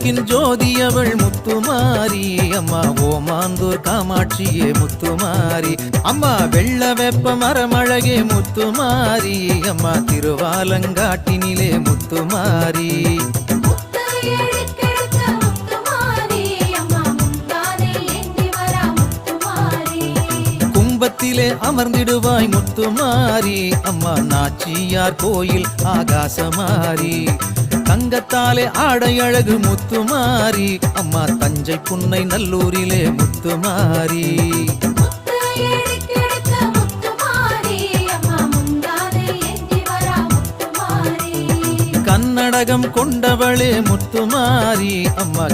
விளக்கின் ஜோதியவள் முத்துமாரி அம்மா ஓமாந்தூர் காமாட்சியே முத்துமாரி அம்மா வெள்ள வெப்ப மரமழகே முத்துமாரி அம்மா திருவாலங்காட்டினிலே முத்துமாரி கும்பத்திலே அமர்ந்திடுவாய் முத்துமாரி அம்மா நாச்சியார் கோயில் ஆகாசமாரி தங்கத்தாலே ஆடை அழகு முத்துமாரி அம்மா தஞ்சை புன்னை நல்லூரிலே முத்துமாரி கன்னடகம் கொண்டவளே முத்துமாரி அம்மா